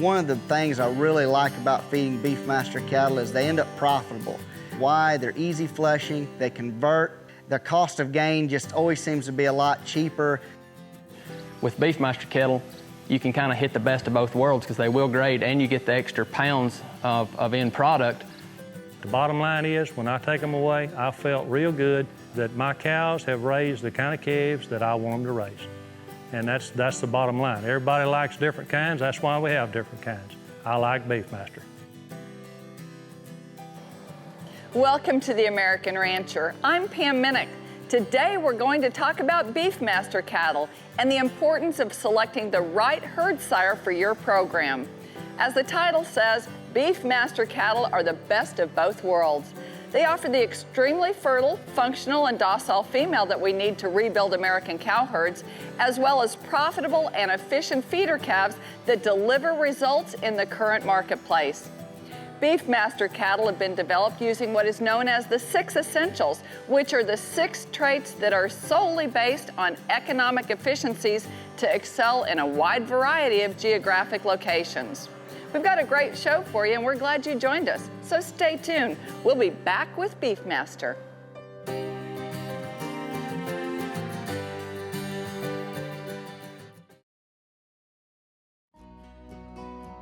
One of the things I really like about feeding Beefmaster cattle is they end up profitable. Why? They're easy fleshing, they convert, the cost of gain just always seems to be a lot cheaper. With Beefmaster cattle, you can kind of hit the best of both worlds because they will grade and you get the extra pounds of end product. The bottom line is, when I take them away, I felt real good that my cows have raised the kind of calves that I want them to raise. And that's the bottom line. Everybody likes different kinds, that's why we have different kinds. I like Beefmaster. Welcome to the American Rancher. I'm Pam Minnick. Today we're going to talk about Beefmaster cattle and the importance of selecting the right herd sire for your program. As the title says, Beefmaster cattle are the best of both worlds. They offer the extremely fertile, functional, and docile female that we need to rebuild American cow herds, as well as profitable and efficient feeder calves that deliver results in the current marketplace. Beefmaster cattle have been developed using what is known as the 6 essentials, which are the 6 traits that are solely based on economic efficiencies to excel in a wide variety of geographic locations. We've got a great show for you and we're glad you joined us, so stay tuned. We'll be back with Beefmaster.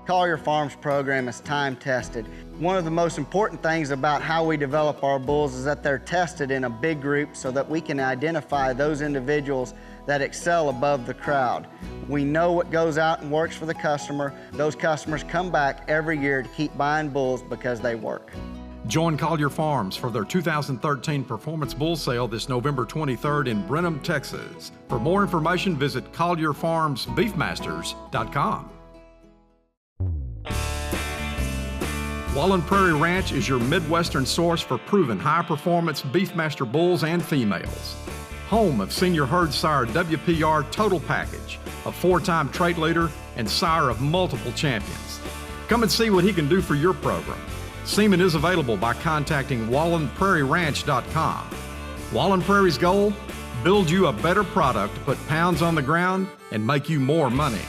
Collier Farms program is time tested. One of the most important things about how we develop our bulls is that they're tested in a big group so that we can identify those individuals that excel above the crowd. We know what goes out and works for the customer. Those customers come back every year to keep buying bulls because they work. Join Collier Farms for their 2013 Performance Bull Sale this November 23rd in Brenham, Texas. For more information, visit collierfarmsbeefmasters.com. Wallen Prairie Ranch is your Midwestern source for proven high-performance Beefmaster bulls and females. Home of senior herd sire WPR Total Package, a 4-time trait leader and sire of multiple champions. Come and see what he can do for your program. Semen is available by contacting WallenPrairieRanch.com. Wallen Prairie's goal? Build you a better product, put pounds on the ground, and make you more money.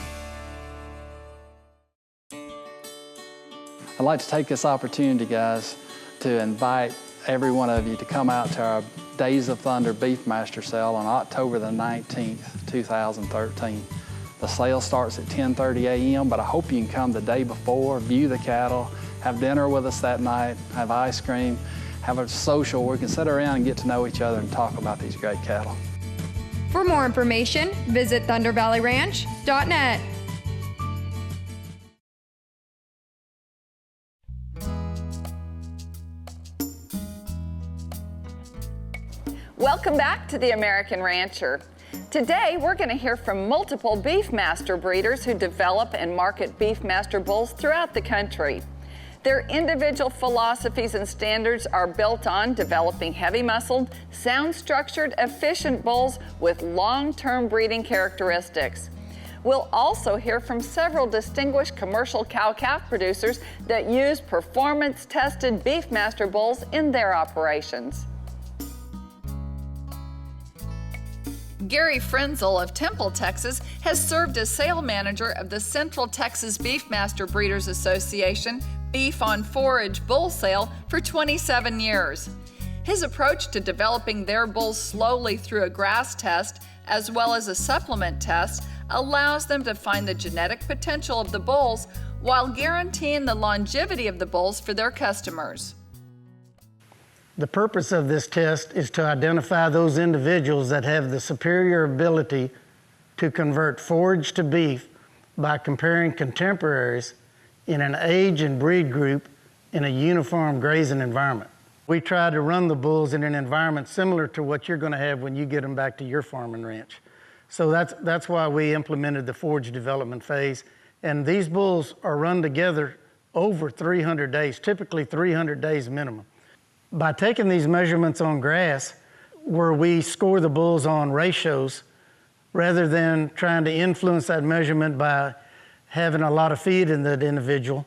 I'd like to take this opportunity, guys, to invite every one of you to come out to our Days of Thunder Beefmaster sale on October the 19th, 2013. The sale starts at 10:30 a.m., but I hope you can come the day before, view the cattle, have dinner with us that night, have ice cream, have a social where we can sit around and get to know each other and talk about these great cattle. For more information, visit ThunderValleyRanch.net. Welcome back to the American Rancher. Today, we're going to hear from multiple Beefmaster breeders who develop and market Beefmaster bulls throughout the country. Their individual philosophies and standards are built on developing heavy-muscled, sound-structured, efficient bulls with long-term breeding characteristics. We'll also hear from several distinguished commercial cow-calf producers that use performance-tested Beefmaster bulls in their operations. Gary Frenzel of Temple, Texas, has served as sale manager of the Central Texas Beefmaster Breeders Association Beef on Forage Bull Sale for 27 years. His approach to developing their bulls slowly through a grass test as well as a supplement test allows them to find the genetic potential of the bulls while guaranteeing the longevity of the bulls for their customers. The purpose of this test is to identify those individuals that have the superior ability to convert forage to beef by comparing contemporaries in an age and breed group in a uniform grazing environment. We try to run the bulls in an environment similar to what you're going to have when you get them back to your farm and ranch. So that's why we implemented the forage development phase. And these bulls are run together over 300 days, typically 300 days minimum. By taking these measurements on grass, where we score the bulls on ratios, rather than trying to influence that measurement by having a lot of feed in that individual,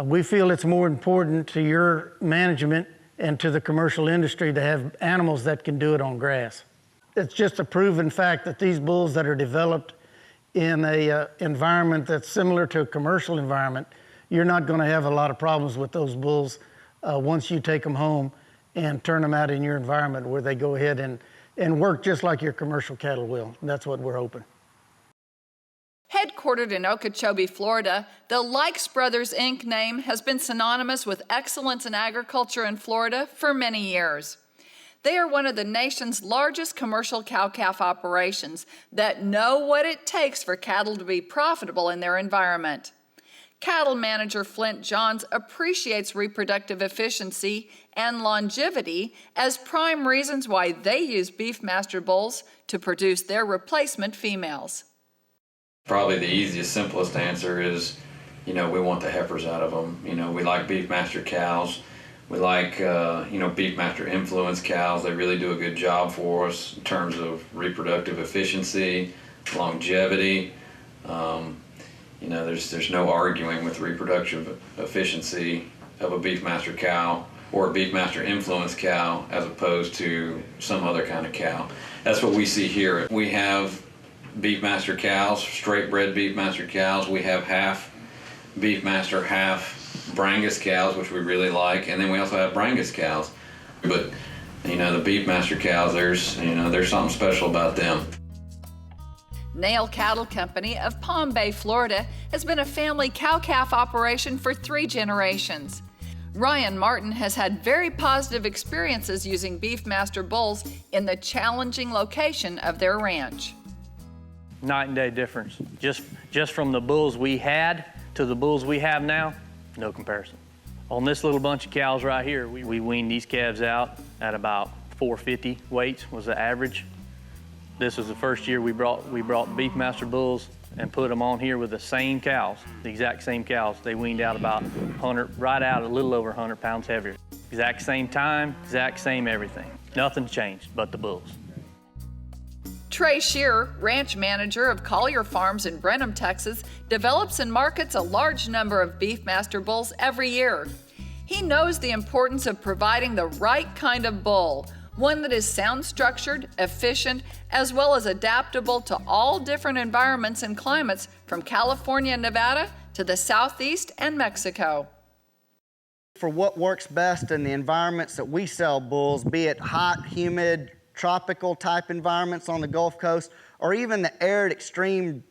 we feel it's more important to your management and to the commercial industry to have animals that can do it on grass. It's just a proven fact that these bulls that are developed in a environment that's similar to a commercial environment, you're not going to have a lot of problems with those bulls once you take them home and turn them out in your environment where they go ahead and work just like your commercial cattle will. That's what we're hoping. Headquartered in Okeechobee, Florida, the Likes Brothers Inc. name has been synonymous with excellence in agriculture in Florida for many years. They are one of the nation's largest commercial cow-calf operations that know what it takes for cattle to be profitable in their environment. Cattle manager Flint Johns appreciates reproductive efficiency and longevity as prime reasons why they use Beefmaster bulls to produce their replacement females. Probably the easiest, simplest answer is, we want the heifers out of them. We like Beefmaster cows. We like, Beefmaster influence cows. They really do a good job for us in terms of reproductive efficiency, longevity. There's no arguing with reproductive efficiency of a Beefmaster cow or a Beefmaster influence cow as opposed to some other kind of cow. That's what we see here. We have Beefmaster cows, straight bred Beefmaster cows. We have half Beefmaster, half Brangus cows, which we really like, and then we also have Brangus cows. But the Beefmaster cows, there's something special about them. Nail Cattle Company of Palm Bay, Florida, has been a family cow-calf operation for 3 generations. Ryan Martin has had very positive experiences using Beefmaster bulls in the challenging location of their ranch. Night and day difference. Just from the bulls we had to the bulls we have now, no comparison. On this little bunch of cows right here, we weaned these calves out at about 450 weights was the average. This was the first year we brought Beefmaster bulls and put them on here with the same cows, the exact same cows. They weaned out about 100, right out a little over 100 pounds heavier. Exact same time, exact same everything. Nothing's changed but the bulls. Trey Shearer, ranch manager of Collier Farms in Brenham, Texas, develops and markets a large number of Beefmaster bulls every year. He knows the importance of providing the right kind of bull, one that is sound structured, efficient, as well as adaptable to all different environments and climates from California and Nevada to the Southeast and Mexico. For what works best in the environments that we sell bulls, be it hot, humid, tropical type environments on the Gulf Coast, or even the arid extreme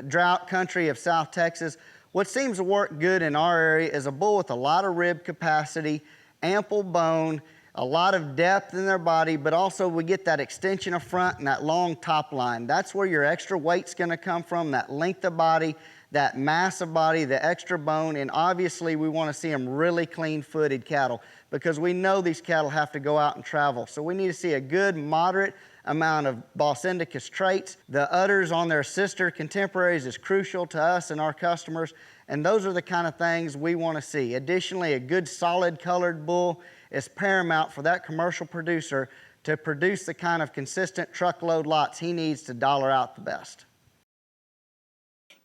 drought country of South Texas, what seems to work good in our area is a bull with a lot of rib capacity, ample bone, a lot of depth in their body, but also we get that extension of front and that long top line. That's where your extra weight's gonna come from, that length of body, that mass of body, the extra bone, and obviously we wanna see them really clean-footed cattle because we know these cattle have to go out and travel. So we need to see a good, moderate amount of Bos indicus traits. The udders on their sister contemporaries is crucial to us and our customers, and those are the kind of things we wanna see. Additionally, a good solid colored bull is paramount for that commercial producer to produce the kind of consistent truckload lots he needs to dollar out the best.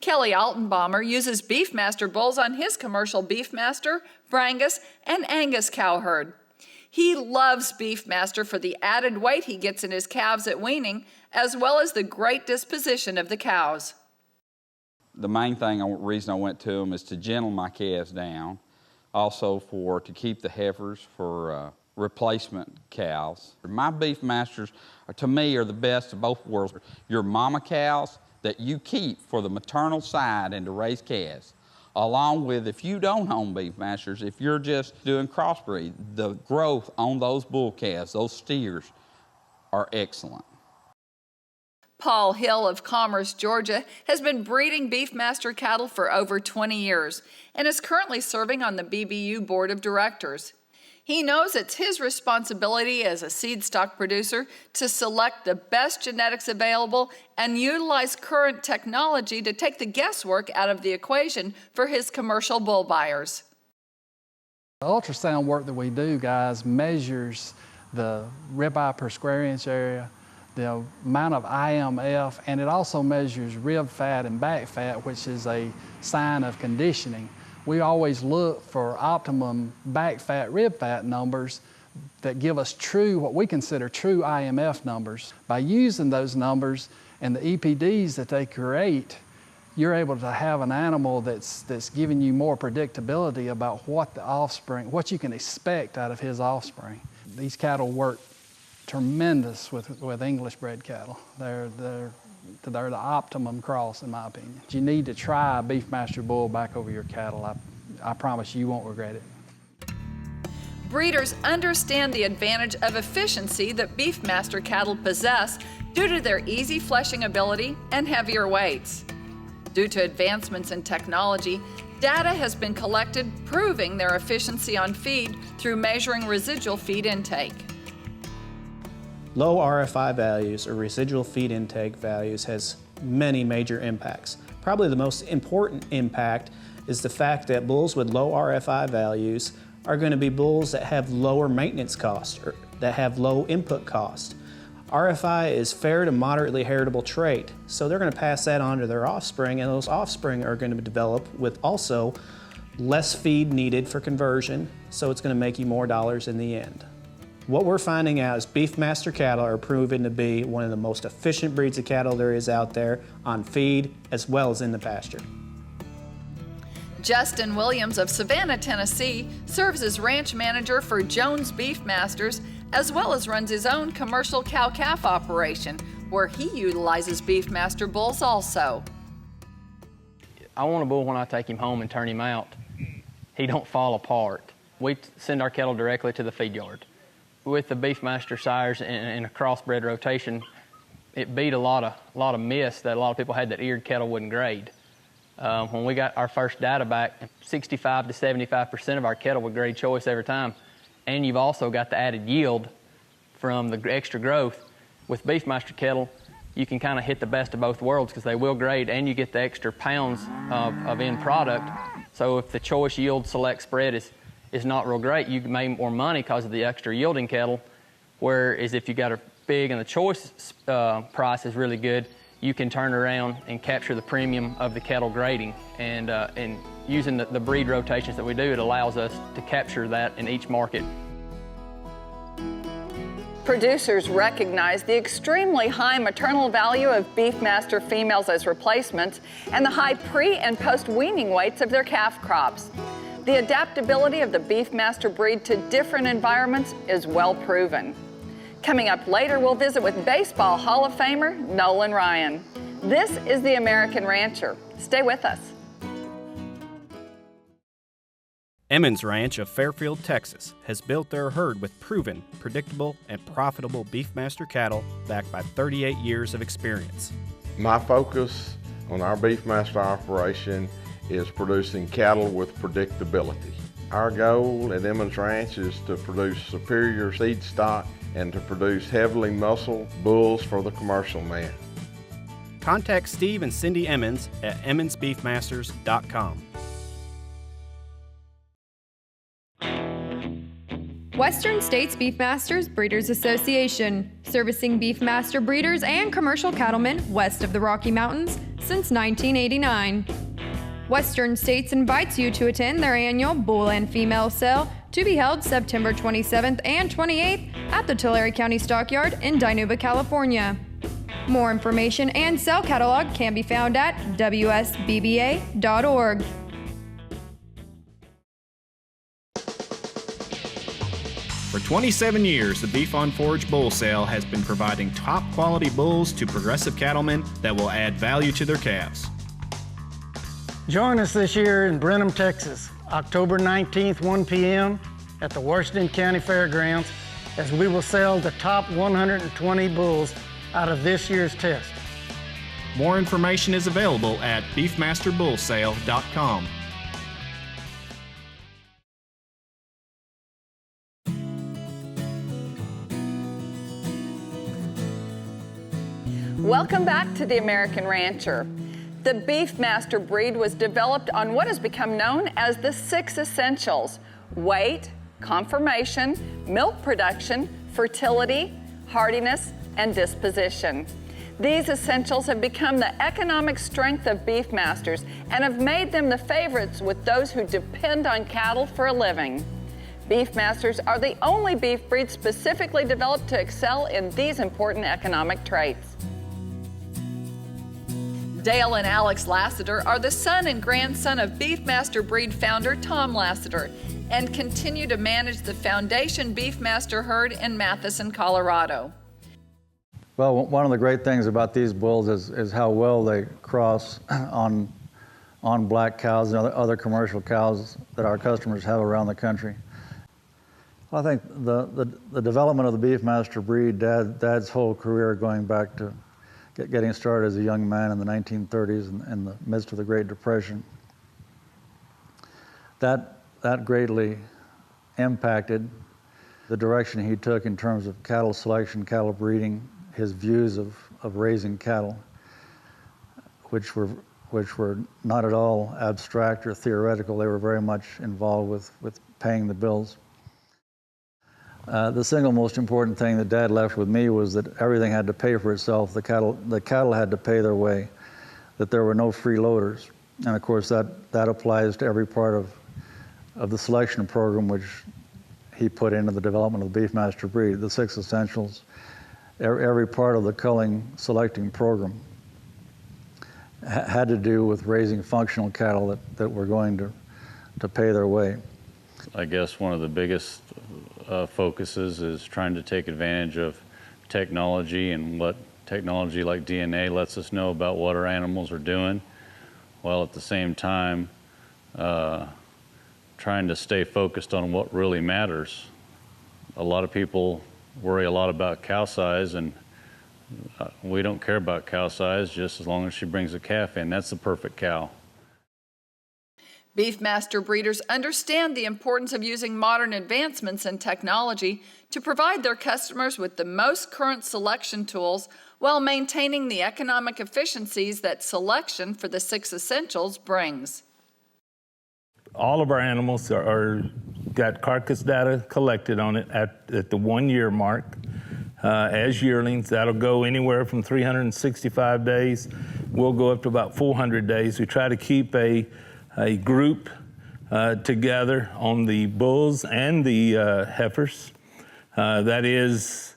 Kelly Altenbaumer uses Beefmaster bulls on his commercial Beefmaster, Brangus, and Angus cowherd. He loves Beefmaster for the added weight he gets in his calves at weaning, as well as the great disposition of the cows. The main reason I went to them is to gentle my calves down, also to keep the heifers for replacement cows. My Beefmasters, to me, are the best of both worlds. Your mama cows that you keep for the maternal side and to raise calves, along with, if you don't own Beefmasters, if you're just doing crossbreed, the growth on those bull calves, those steers, are excellent. Paul Hill of Commerce, Georgia, has been breeding Beefmaster cattle for over 20 years and is currently serving on the BBU Board of Directors. He knows it's his responsibility as a seed stock producer to select the best genetics available and utilize current technology to take the guesswork out of the equation for his commercial bull buyers. The ultrasound work that we do, guys, measures the ribeye per square inch area, the amount of IMF, and it also measures rib fat and back fat, which is a sign of conditioning. We always look for optimum back fat, rib fat numbers that give us what we consider true IMF numbers. By using those numbers and the EPDs that they create, you're able to have an animal that's giving you more predictability about what the offspring, what you can expect out of his offspring. These cattle work tremendous with English bred cattle. They're the optimum cross, in my opinion. You need to try a Beefmaster bull back over your cattle. I promise you won't regret it. Breeders understand the advantage of efficiency that Beefmaster cattle possess due to their easy fleshing ability and heavier weights. Due to advancements in technology, data has been collected proving their efficiency on feed through measuring residual feed intake. Low RFI values, or residual feed intake values, has many major impacts. Probably the most important impact is the fact that bulls with low RFI values are going to be bulls that have lower maintenance costs, or that have low input cost. RFI is fair to moderately heritable trait, so they're going to pass that on to their offspring, and those offspring are going to develop with also less feed needed for conversion, so it's going to make you more dollars in the end. What we're finding out is Beefmaster cattle are proven to be one of the most efficient breeds of cattle there is out there on feed as well as in the pasture. Justin Williams of Savannah, Tennessee, serves as ranch manager for Jones Beefmasters, as well as runs his own commercial cow-calf operation, where he utilizes Beefmaster bulls also. I want a bull when I take him home and turn him out, he don't fall apart. We send our cattle directly to the feed yard. With the Beefmaster sires and a crossbred rotation, it beat a lot of myths that a lot of people had that eared cattle wouldn't grade. When we got our first data back, 65 to 75% of our cattle would grade choice every time. And you've also got the added yield from the extra growth. With Beefmaster cattle, you can kind of hit the best of both worlds because they will grade and you get the extra pounds of end product. So if the choice yield select spread is not real great, you make more money because of the extra yielding cattle. Whereas if you got a big and the choice price is really good, you can turn around and capture the premium of the cattle grading. And using the breed rotations that we do, it allows us to capture that in each market. Producers recognize the extremely high maternal value of Beefmaster females as replacements and the high pre- and post-weaning weights of their calf crops. The adaptability of the Beefmaster breed to different environments is well proven. Coming up later, we'll visit with Baseball Hall of Famer Nolan Ryan. This is The American Rancher. Stay with us. Emmons Ranch of Fairfield, Texas has built their herd with proven, predictable, and profitable Beefmaster cattle backed by 38 years of experience. My focus on our Beefmaster operation is producing cattle with predictability. Our goal at Emmons Ranch is to produce superior seed stock and to produce heavily muscled bulls for the commercial man. Contact Steve and Cindy Emmons at emmonsbeefmasters.com. Western States Beefmasters Breeders Association, servicing Beefmaster breeders and commercial cattlemen west of the Rocky Mountains since 1989. Western States invites you to attend their annual bull and female sale to be held September 27th and 28th at the Tulare County Stockyard in Dinuba, California. More information and sale catalog can be found at wsbba.org. For 27 years, the Beef on Forage Bull Sale has been providing top quality bulls to progressive cattlemen that will add value to their calves. Join us this year in Brenham, Texas, October 19th, 1 p.m. at the Washington County Fairgrounds, as we will sell the top 120 bulls out of this year's test. More information is available at beefmasterbullsale.com. Welcome back to The American Rancher. The Beefmaster breed was developed on what has become known as the 6 essentials: weight, conformation, milk production, fertility, hardiness, and disposition. These essentials have become the economic strength of Beefmasters and have made them the favorites with those who depend on cattle for a living. Beefmasters are the only beef breed specifically developed to excel in these important economic traits. Dale and Alex Lassiter are the son and grandson of Beefmaster breed founder Tom Lassiter and continue to manage the Foundation Beefmaster herd in Matheson, Colorado. Well, one of the great things about these bulls is how well they cross on black cows and other commercial cows that our customers have around the country. Well, I think the development of the Beefmaster breed, Dad's whole career going back to getting started as a young man in the 1930s in the midst of the Great Depression, that greatly impacted the direction he took in terms of cattle selection, cattle breeding, his views of raising cattle, which were not at all abstract or theoretical. They were very much involved with paying the bills. The single most important thing that Dad left with me was that everything had to pay for itself. The cattle had to pay their way, that there were no freeloaders. And of course that applies to every part of the selection program which he put into the development of the Beefmaster breed, the 6 essentials, every part of the culling selecting program had to do with raising functional cattle that were going to pay their way. I guess one of the biggest focuses is trying to take advantage of technology and what technology like DNA lets us know about what our animals are doing, while at the same time trying to stay focused on what really matters. A lot of people worry a lot about cow size, and we don't care about cow size just as long as she brings a calf in. That's the perfect cow. Beefmaster breeders understand the importance of using modern advancements in technology to provide their customers with the most current selection tools while maintaining the economic efficiencies that selection for the 6 essentials brings. All of our animals got carcass data collected on it at the 1-year mark. As yearlings, that'll go anywhere from 365 days. We'll go up to about 400 days. We try to keep a group together on the bulls and the heifers. That is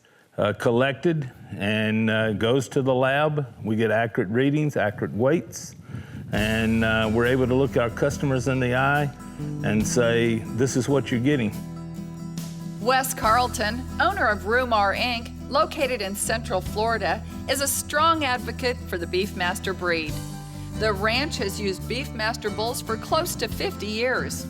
collected and goes to the lab. We get accurate readings, accurate weights, and we're able to look our customers in the eye and say, this is what you're getting. Wes Carlton, owner of Rumar Inc., located in Central Florida, is a strong advocate for the Beefmaster breed. The ranch has used Beefmaster bulls for close to 50 years.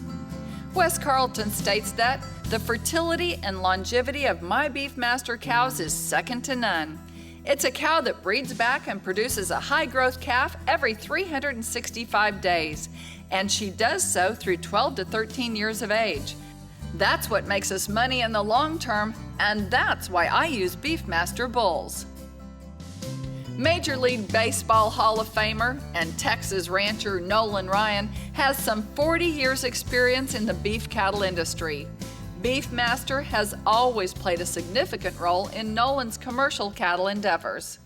Wes Carlton states that the fertility and longevity of my Beefmaster cows is second to none. It's a cow that breeds back and produces a high-growth calf every 365 days, and she does so through 12 to 13 years of age. That's what makes us money in the long term, and that's why I use Beefmaster bulls. Major League Baseball Hall of Famer and Texas rancher Nolan Ryan has some 40 years experience in the beef cattle industry. Beefmaster has always played a significant role in Nolan's commercial cattle endeavors.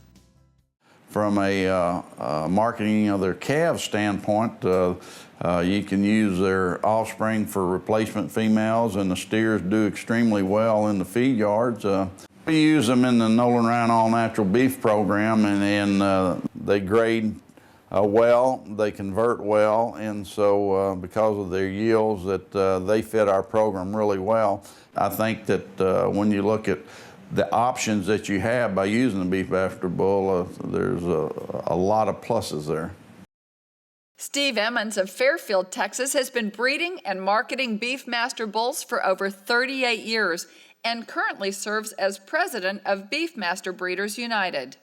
From a marketing of their calves standpoint, you can use their offspring for replacement females, and the steers do extremely well in the feed yards. We use them in the Nolan Ryan All Natural Beef program, and they grade well, they convert well, and so because of their yields, that they fit our program really well. I think that when you look at the options that you have by using the Beefmaster bull, there's a lot of pluses there. Steve Emmons of Fairfield, Texas, has been breeding and marketing Beefmaster bulls for over 38 years and currently serves as president of Beefmaster Breeders United.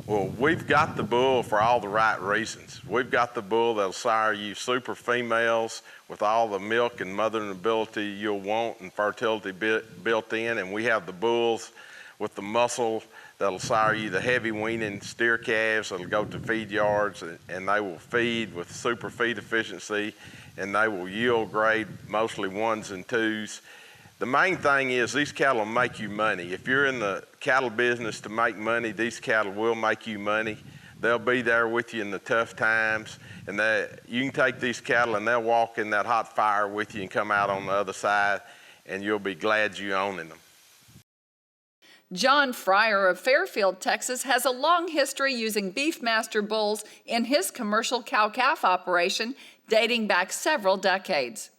Well, we've got the bull for all the right reasons. We've got the bull that'll sire you super females with all the milk and mothering ability you'll want and fertility built in, and we have the bulls with the muscle that'll sire you the heavy weaning steer calves that'll go to feed yards, and they will feed with super feed efficiency, and they will yield grade mostly 1s and 2s. The main thing is these cattle will make you money. If you're in the cattle business to make money, these cattle will make you money. They'll be there with you in the tough times, and you can take these cattle and they'll walk in that hot fire with you and come out on the other side, and you'll be glad you own them. John Fryer of Fairfield, Texas, has a long history using Beefmaster bulls in his commercial cow-calf operation dating back several decades.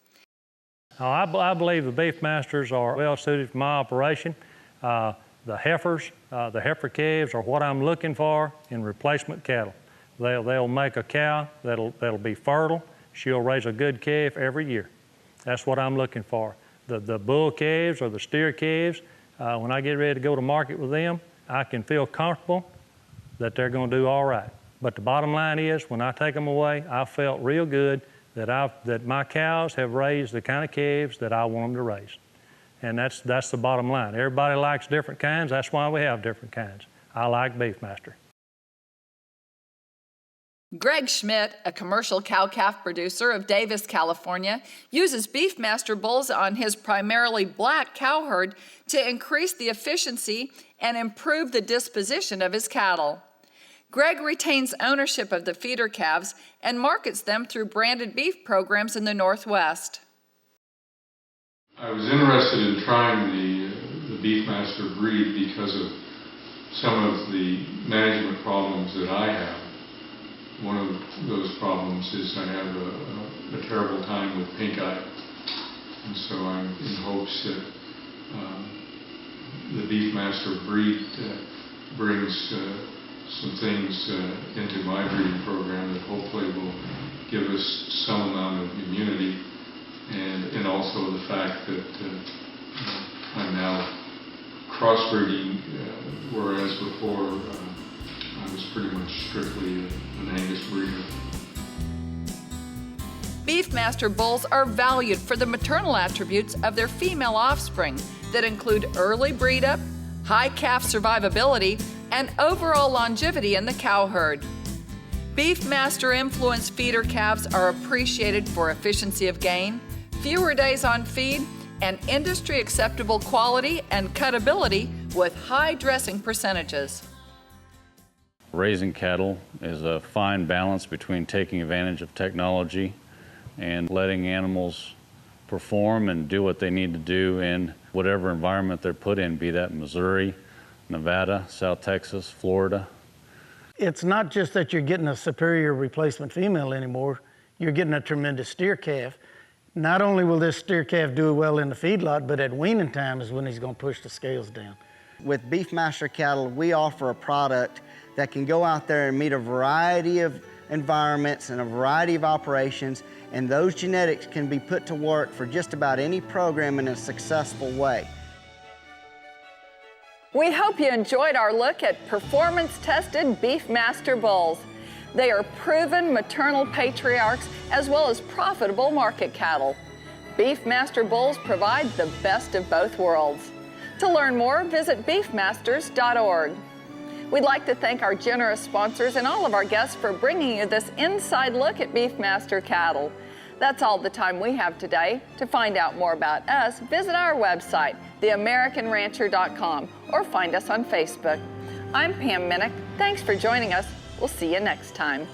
I believe the Beefmasters are well suited for my operation. The heifers, the heifer calves are what I'm looking for in replacement cattle. They'll make a cow that'll be fertile. She'll raise a good calf every year. That's what I'm looking for. The bull calves or the steer calves, when I get ready to go to market with them, I can feel comfortable that they're going to do all right. But the bottom line is, when I take them away, I felt real good that my cows have raised the kind of calves that I want them to raise. And that's the bottom line. Everybody likes different kinds. That's why we have different kinds. I like Beefmaster. Greg Schmidt, a commercial cow-calf producer of Davis, California, uses Beefmaster bulls on his primarily black cow herd to increase the efficiency and improve the disposition of his cattle. Greg retains ownership of the feeder calves and markets them through branded beef programs in the Northwest. I was interested in trying the Beefmaster breed because of some of the management problems that I have. One of those problems is I have a terrible time with pink eye, and so I'm in hopes that the Beefmaster breed brings some things into my breeding program that hopefully will give us some amount of immunity, and also the fact that I'm now crossbreeding, whereas before I was pretty much strictly an Angus breeder. Beefmaster bulls are valued for the maternal attributes of their female offspring that include early breed-up, high calf survivability, and overall longevity in the cow herd. Beefmaster influenced feeder calves are appreciated for efficiency of gain, fewer days on feed, and industry-acceptable quality and cutability with high dressing percentages. Raising cattle is a fine balance between taking advantage of technology and letting animals perform and do what they need to do in whatever environment they're put in, be that Missouri, Nevada, South Texas, Florida. It's not just that you're getting a superior replacement female anymore, you're getting a tremendous steer calf. Not only will this steer calf do well in the feedlot, but at weaning time is when he's going to push the scales down. With Beefmaster cattle, we offer a product that can go out there and meet a variety of environments and a variety of operations, and those genetics can be put to work for just about any program in a successful way. We hope you enjoyed our look at performance-tested Beefmaster bulls. They are proven maternal patriarchs as well as profitable market cattle. Beefmaster bulls provide the best of both worlds. To learn more, visit beefmasters.org. We'd like to thank our generous sponsors and all of our guests for bringing you this inside look at Beefmaster cattle. That's all the time we have today. To find out more about us, visit our website, theamericanrancher.com, or find us on Facebook. I'm Pam Minnick. Thanks for joining us. We'll see you next time.